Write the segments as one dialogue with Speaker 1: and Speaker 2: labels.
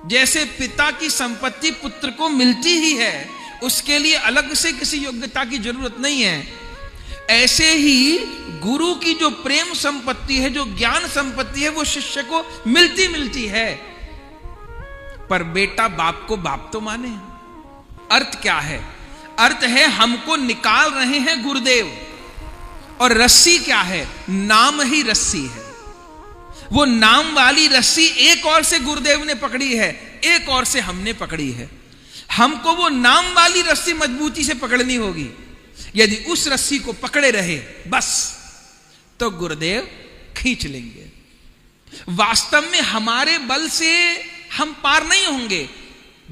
Speaker 1: जैसे पिता की संपत्ति पुत्र को मिलती ही है, उसके लिए अलग से किसी योग्यता की जरूरत नहीं है, ऐसे ही गुरु की जो प्रेम संपत्ति है, जो ज्ञान संपत्ति है, वो शिष्य को मिलती है। पर बेटा बाप को बाप तो माने। अर्थ क्या है? अर्थ है हमको निकाल रहे हैं गुरुदेव, और रस्सी क्या है? नाम ही रस्सी है। वो नाम वाली रस्सी एक और से गुरुदेव ने पकड़ी है, एक और से हमने पकड़ी है। हमको वो नाम वाली रस्सी मजबूती से पकड़नी होगी। यदि उस रस्सी को पकड़े रहे बस, तो गुरुदेव खींच लेंगे। वास्तव में हमारे बल से हम पार नहीं होंगे।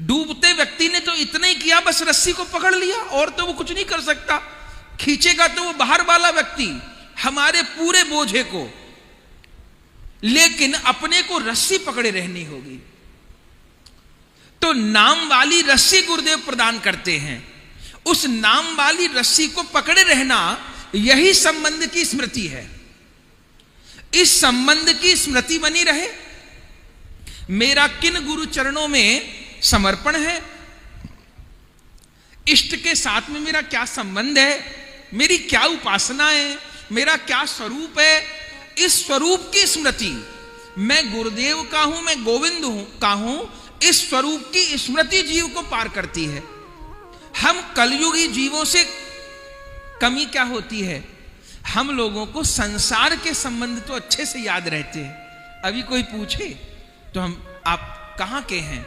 Speaker 1: डूबते व्यक्ति ने तो इतना ही किया, बस रस्सी को पकड़ लिया, और तो वो कुछ नहीं कर सकता। खींचेगा तो वो बाहर वाला व्यक्ति हमारे पूरे बोझे को, लेकिन अपने को रस्सी पकड़े रहनी होगी। तो नाम वाली रस्सी गुरुदेव प्रदान करते हैं। उस नाम वाली रस्सी को पकड़े रहना, यही संबंध की स्मृति है। इस संबंध की स्मृति बनी रहे। मेरा किन गुरु चरणों में समर्पण है, इष्ट के साथ में मेरा क्या संबंध है, मेरी क्या उपासना है, मेरा क्या स्वरूप है, इस स्वरूप की स्मृति, मैं गुरुदेव का हूं, मैं गोविंद का हूं, इस स्वरूप की स्मृति जीव को पार करती है। हम कलयुगी जीवों से कमी क्या होती है? हम लोगों को संसार के संबंध तो अच्छे से याद रहते हैं। अभी कोई पूछे तो हम, आप कहां के हैं,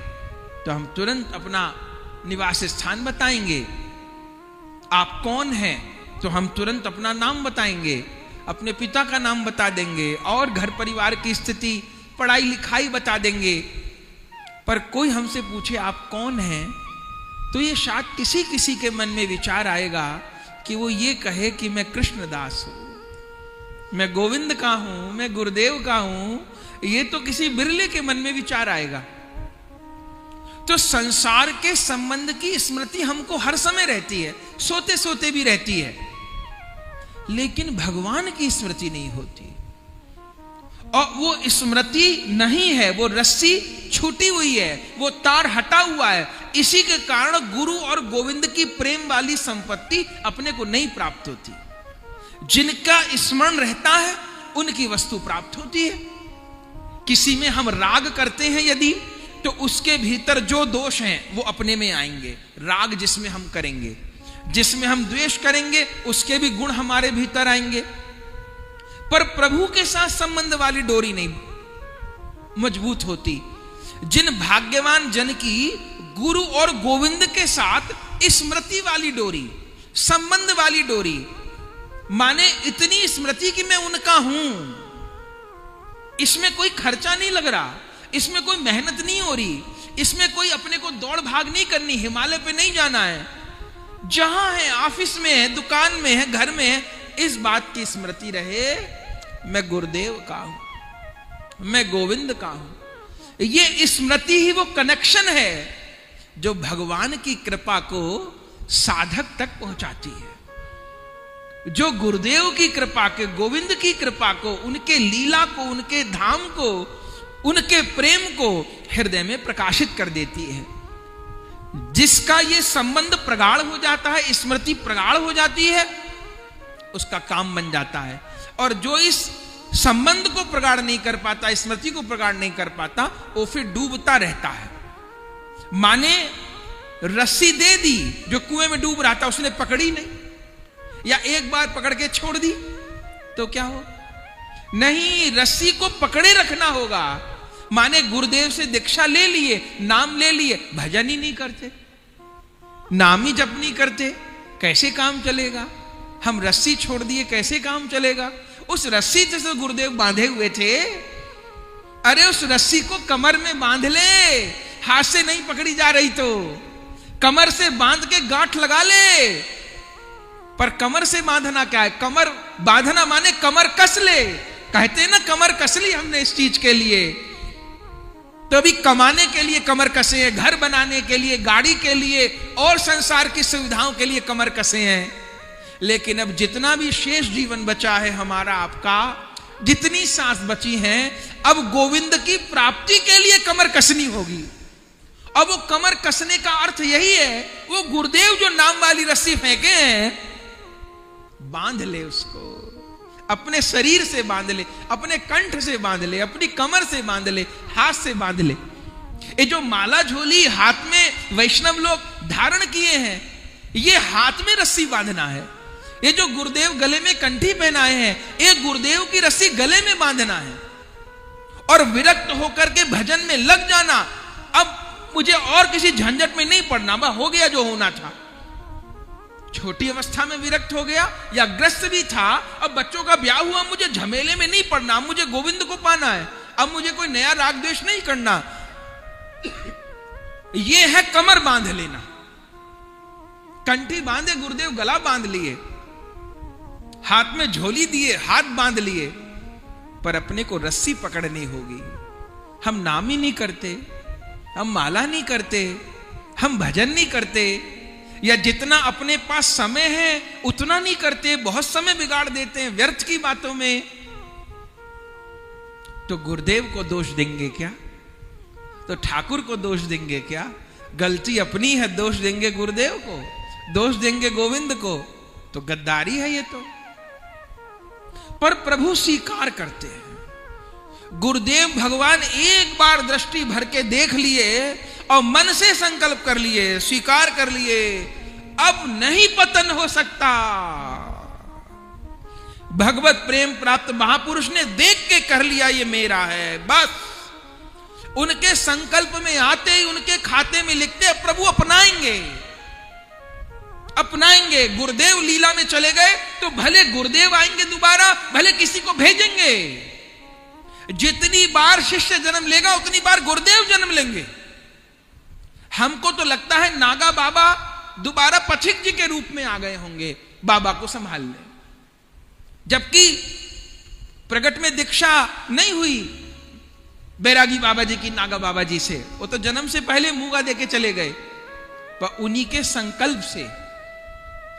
Speaker 1: तो हम तुरंत अपना निवास स्थान बताएंगे। आप कौन हैं, तो हम तुरंत अपना नाम बताएंगे, अपने पिता का नाम बता देंगे, और घर परिवार की स्थिति, पढ़ाई लिखाई बता देंगे। पर कोई हमसे पूछे आप कौन हैं, तो ये शायद किसी किसी के मन में विचार आएगा कि वो ये कहे कि मैं कृष्णदास हूं, मैं गोविंद का हूं, मैं गुरुदेव का हूं। ये तो किसी बिरले के मन में विचार आएगा। तो संसार के संबंध की स्मृति हमको हर समय रहती है, सोते सोते भी रहती है, लेकिन भगवान की स्मृति नहीं होती। और वो स्मृति नहीं है, वो रस्सी छूटी हुई है, वो तार हटा हुआ है। इसी के कारण गुरु और गोविंद की प्रेम वाली संपत्ति अपने को नहीं प्राप्त होती। जिनका स्मरण रहता है उनकी वस्तु प्राप्त होती है। किसी में हम राग करते हैं यदि, तो उसके भीतर जो दोष हैं वो अपने में आएंगे। राग जिसमें हम करेंगे, जिसमें हम द्वेष करेंगे, उसके भी गुण हमारे भीतर आएंगे। पर प्रभु के साथ संबंध वाली डोरी नहीं मजबूत होती। जिन भाग्यवान जन की गुरु और गोविंद के साथ स्मृति वाली डोरी, संबंध वाली डोरी, माने इतनी स्मृति कि मैं उनका हूं, इसमें कोई खर्चा नहीं लग रहा, इसमें कोई मेहनत नहीं हो रही, इसमें कोई अपने को दौड़ भाग नहीं करनी, हिमालय पे नहीं जाना है, जहां है, ऑफिस में है, दुकान में है, घर में है, इस बात की स्मृति रहे, मैं गुरुदेव का हूं, मैं गोविंद का हूं। ये स्मृति ही वो कनेक्शन है जो भगवान की कृपा को साधक तक पहुंचाती है। जो गुरुदेव की कृपा के, गोविंद की कृपा को, उनके लीला को, उनके धाम को, उनके प्रेम को हृदय में प्रकाशित कर देती है। जिसका ये संबंध प्रगाढ़ हो जाता है, स्मृति प्रगाढ़ हो जाती है, उसका काम बन जाता है। और जो इस संबंध को प्रगाढ़ नहीं कर पाता, स्मृति को प्रगाढ़ नहीं कर पाता, वो फिर डूबता रहता है। माने रस्सी दे दी, जो कुएं में डूब रहा था उसने पकड़ी नहीं, या एक बार पकड़ के छोड़ दी, तो क्या हो? नहीं, रस्सी को पकड़े रखना होगा। माने गुरुदेव से दीक्षा ले लिए, नाम ले लिए, भजन ही नहीं करते, नाम ही जप नहीं करते, कैसे काम चलेगा? हम रस्सी छोड़ दिए, कैसे काम चलेगा? उस रस्सी से तो गुरुदेव बांधे हुए थे। अरे उस रस्सी को कमर में बांध ले, हाथ से नहीं पकड़ी जा रही तो कमर से बांध के गांठ लगा ले। पर कमर से बांधना क्या है? कमर बांधना माने कमर कस ले। कहते हैं ना, कमर कस ली हमने इस चीज के लिए, तो अभी कमाने के लिए कमर कसे हैं, घर बनाने के लिए, गाड़ी के लिए, और संसार की सुविधाओं के लिए कमर कसे हैं। लेकिन अब जितना भी शेष जीवन बचा है हमारा, आपका, जितनी सांस बची हैं, अब गोविंद की प्राप्ति के लिए कमर कसनी होगी। अब वो कमर कसने का अर्थ यही है, वो गुरुदेव जो नाम वाली रस्सी फेंके हैं, बांध ले उसको, अपने शरीर से बांध ले, अपने कंठ से बांध ले, अपनी कमर से बांध ले, हाथ से बांध ले। ये जो माला झोली हाथ में वैष्णव लोग धारण किए हैं, ये हाथ में रस्सी बांधना है। ये जो गुरुदेव गले में कंठी पहनाए हैं, ये गुरुदेव की रस्सी गले में बांधना है। और विरक्त होकर के भजन में लग जाना, अब मुझे और किसी झंझट में नहीं पड़ना, बस हो गया जो होना था। छोटी अवस्था में विरक्त हो गया या ग्रस्त भी था, अब बच्चों का ब्याह हुआ, मुझे झमेले में नहीं पड़ना, मुझे गोविंद को पाना है, अब मुझे कोई नया राग द्वेष नहीं करना। यह है कमर बांध लेना। कंठी बांधे गुरुदेव, गला बांध लिए, हाथ में झोली दिए, हाथ बांध लिए, पर अपने को रस्सी पकड़नी होगी। हम नाम ही नहीं करते, हम माला नहीं करते, हम भजन नहीं करते, या जितना अपने पास समय है उतना नहीं करते, बहुत समय बिगाड़ देते हैं व्यर्थ की बातों में, तो गुरुदेव को दोष देंगे क्या? तो ठाकुर को दोष देंगे क्या? गलती अपनी है, दोष देंगे गुरुदेव को, दोष देंगे गोविंद को, तो गद्दारी है ये तो। पर प्रभु स्वीकार करते हैं। गुरुदेव भगवान एक बार दृष्टि भर के देख लिए और मन से संकल्प कर लिए, स्वीकार कर लिए, अब नहीं पतन हो सकता। भगवत प्रेम प्राप्त महापुरुष ने देख के कर लिया ये मेरा है, बस। उनके संकल्प में आते ही उनके खाते में लिखते प्रभु अपनाएंगे, अपनाएंगे। गुरुदेव लीला में चले गए तो भले गुरुदेव आएंगे दोबारा, भले किसी को भेजेंगे। जितनी बार शिष्य जन्म लेगा उतनी बार गुरुदेव जन्म लेंगे। हमको तो लगता है नागा बाबा दोबारा पथिक जी के रूप में आ गए होंगे बाबा को संभालने, जबकि प्रगट में दीक्षा नहीं हुई बैरागी बाबा जी की नागा बाबा जी से, वो तो जन्म से पहले मूंगा देके चले गए। पर उन्हीं के संकल्प से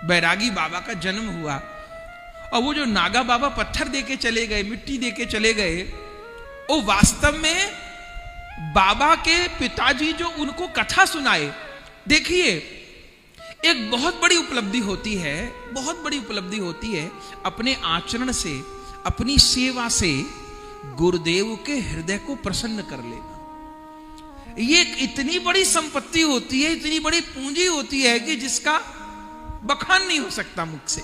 Speaker 1: बैरागी बाबा का जन्म हुआ। और वो जो नागा बाबा पत्थर देके चले गए, मिट्टी देके चले गए, वो वास्तव में बाबा के पिताजी जो उनको कथा सुनाए। देखिए, एक बहुत बड़ी उपलब्धि होती है, बहुत बड़ी उपलब्धि होती है अपने आचरण से, अपनी सेवा से गुरुदेव के हृदय को प्रसन्न कर लेना। ये इतनी बड़ी संपत्ति होती है, इतनी बड़ी पूंजी होती है कि जिसका बखान नहीं हो सकता मुख से।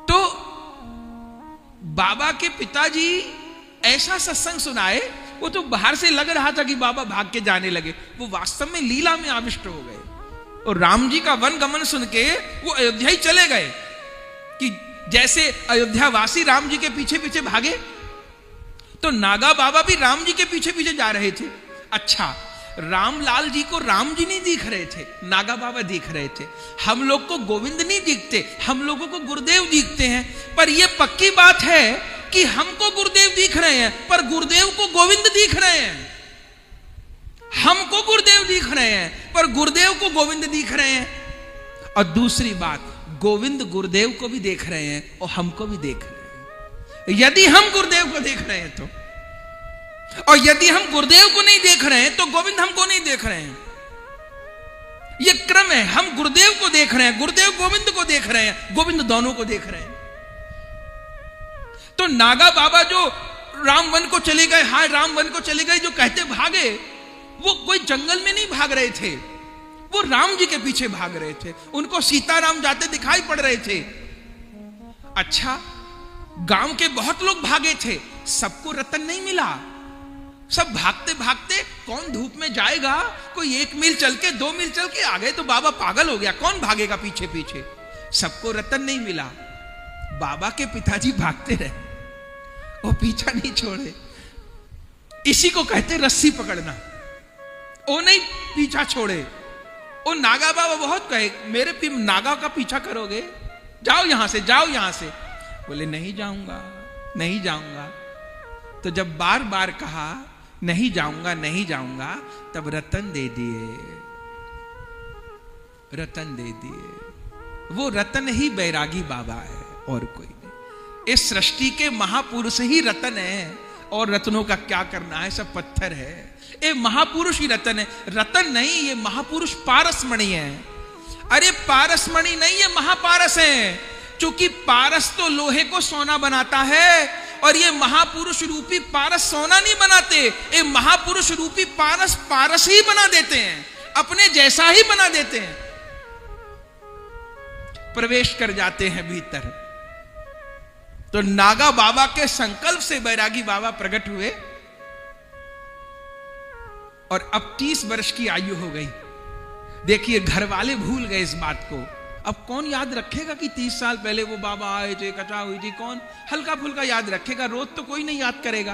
Speaker 1: तो बाबा के पिताजी ऐसा सत्संग सुनाए, वो तो बाहर से लग रहा था कि बाबा भाग के जाने लगे, वो वास्तव में लीला में आविष्ट हो गए। और राम जी का वन गमन सुन के वो अयोध्या ही चले गए, कि जैसे अयोध्या वासी राम जी के पीछे पीछे भागे, तो नागा बाबा भी राम जी के पीछे पीछे जा रहे थे। अच्छा, रामलाल जी को राम जी नहीं दिख रहे थे, नागा बाबा दिख रहे थे। हम लोग को गोविंद नहीं दिखते, हम लोगों को गुरुदेव दिखते हैं। पर यह पक्की बात है कि हमको गुरुदेव दिख रहे हैं, पर गुरुदेव को गोविंद दिख रहे हैं। हमको गुरुदेव दिख रहे हैं, पर गुरुदेव को गोविंद दिख रहे हैं। और दूसरी बात, गोविंद गुरुदेव को भी देख रहे हैं और हमको भी देख रहे हैं। यदि हम गुरुदेव को देख रहे हैं तो, और यदि हम गुरुदेव को नहीं देख रहे हैं तो गोविंद हमको नहीं देख रहे हैं। यह क्रम है। हम गुरुदेव को देख रहे हैं, गुरुदेव गोविंद को देख रहे हैं, गोविंद दोनों को देख रहे हैं। तो नागा बाबा जो राम वन को चले गए, हाँ राम वन को चले गए जो कहते भागे, वो कोई जंगल में नहीं भाग रहे थे, वो राम जी के पीछे भाग रहे थे। उनको सीताराम जाते दिखाई पड़ रहे थे। अच्छा, गांव के बहुत लोग भागे थे, सबको रतन नहीं मिला। सब भागते भागते कौन धूप में जाएगा, कोई 1 मील चल के 2 मील चल के आ गए तो बाबा पागल हो गया, कौन भागेगा पीछे पीछे। सबको रतन नहीं मिला, बाबा के पिताजी भागते रहे, वो पीछा नहीं छोड़े। इसी को कहते रस्सी पकड़ना। वो नहीं पीछा छोड़े। वो नागा बाबा बहुत कहे, मेरे नागा का पीछा करोगे, जाओ यहां से, जाओ यहां से। बोले नहीं जाऊंगा, नहीं जाऊंगा। तो जब बार बार कहा नहीं जाऊंगा, नहीं जाऊंगा, तब रतन दे दिए, रतन दे दिए। वो रतन ही बैरागी बाबा है और कोई नहीं। इस सृष्टि के महापुरुष ही रतन है और रत्नों का क्या करना है, सब पत्थर है। ये महापुरुष ही रतन है, रतन नहीं, ये महापुरुष पारसमणि है। अरे पारसमणि नहीं, ये महापारस है, क्योंकि पारस तो लोहे को सोना बनाता है और ये महापुरुष रूपी पारस सोना नहीं बनाते। ये महापुरुष रूपी पारस पारस ही बना देते हैं, अपने जैसा ही बना देते हैं। प्रवेश कर जाते हैं भीतर। तो नागा बाबा के संकल्प से बैरागी बाबा प्रकट हुए और अब 30 वर्ष की आयु हो गई। देखिए घर वाले भूल गए इस बात को। अब कौन याद रखेगा कि 30 साल पहले वो बाबा आए थे, कथा हुई थी, कौन हल्का फुल्का याद रखेगा, रोज तो कोई नहीं याद करेगा।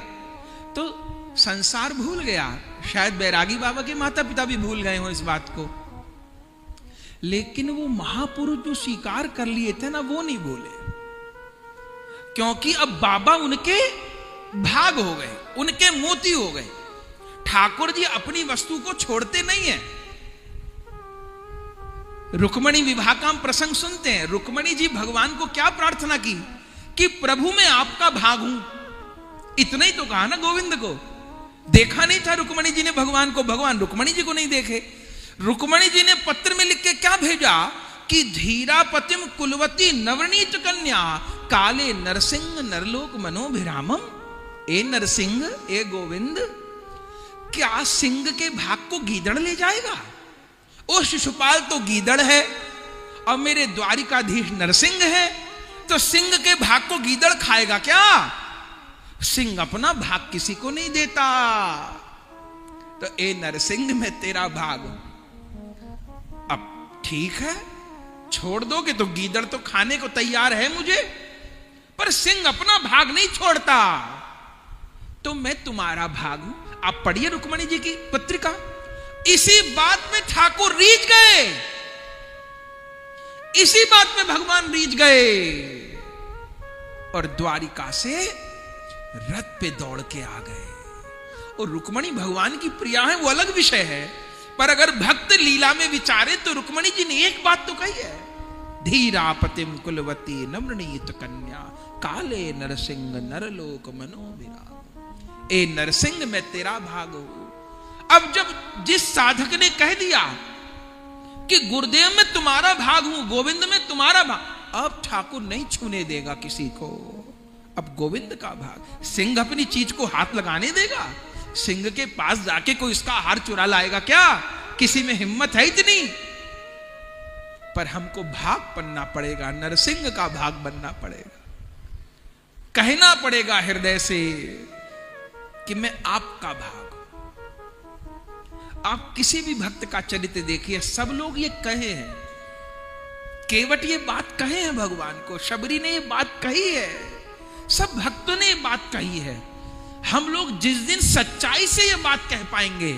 Speaker 1: तो संसार भूल गया, शायद बैरागी बाबा के माता पिता भी भूल गए हो इस बात को, लेकिन वो महापुरुष जो स्वीकार कर लिए थे ना, वो नहीं भूले, क्योंकि अब बाबा उनके भाग हो गए, उनके मोती हो गए। ठाकुर जी अपनी वस्तु को छोड़ते नहीं है। रुक्मणी विवाह का हम प्रसंग सुनते हैं। रुक्मणी जी भगवान को क्या प्रार्थना की कि प्रभु मैं आपका भाग हूं, इतना ही तो कहा ना गोविंद को। देखा नहीं था रुक्मणी जी ने भगवान को, भगवान रुक्मणी जी को नहीं देखे। रुक्मणी जी ने पत्र में लिख के क्या भेजा कि धीरापतिम कुलवती नवनीत कन्या काले नरसिंह नरलोक मनोभिरामम। ए नरसिंह, ए गोविंद, क्या सिंह के भाग को गीदड़ ले जाएगा? ओ शिशुपाल तो गीदड़ है और मेरे द्वारिकाधीश नरसिंह है, तो सिंह के भाग को गीदड़ खाएगा क्या? सिंह अपना भाग किसी को नहीं देता। तो ए नरसिंह मैं तेरा भाग हूं। अब ठीक है, छोड़ दोगे तो गीदड़ तो खाने को तैयार है मुझे, पर सिंह अपना भाग नहीं छोड़ता, तो मैं तुम्हारा भाग हूं। आप पढ़िए रुक्मणी जी की पत्रिका। इसी बात में ठाकुर रीझ गए, इसी बात में भगवान रीझ गए और द्वारिका से रथ पे दौड़ के आ गए। और रुक्मणी भगवान की प्रिया है वो अलग विषय है, पर अगर भक्त लीला में विचारे तो रुक्मणी जी ने एक बात तो कही है, धीरापतिम कुलवती नवनीत कन्या काले नरसिंह नरलोक मनोभिराम। ए नरसिंह मैं तेरा भाग हूं। अब जब जिस साधक ने कह दिया कि गुरुदेव मैं तुम्हारा भाग हूं, गोविंद में तुम्हारा भाग, अब ठाकुर नहीं छूने देगा किसी को। अब गोविंद का भाग। सिंह अपनी चीज को हाथ लगाने देगा? सिंह के पास जाके कोई इसका हार चुरा लाएगा क्या? किसी में हिम्मत है इतनी? पर हमको भाग बनना पड़ेगा, नरसिंह का भाग बनना पड़ेगा, कहना पड़ेगा हृदय से कि मैं आपका भाग। आप किसी भी भक्त का चरित्र देखिए, सब लोग ये कहे हैं, केवट ये बात कहे हैं भगवान को, शबरी ने ये बात कही है, सब भक्तों ने ये बात कही है। हम लोग जिस दिन सच्चाई से ये बात कह पाएंगे,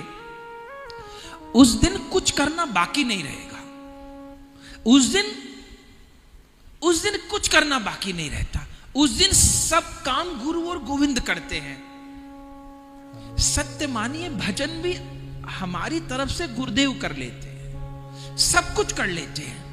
Speaker 1: उस दिन कुछ करना बाकी नहीं रहेगा। उस दिन कुछ करना बाकी नहीं रहता। उस दिन सब काम गुरु और गोविंद करते हैं। सत्य मानिए, भजन भी हमारी तरफ से गुरुदेव कर लेते हैं, सब कुछ कर लेते हैं।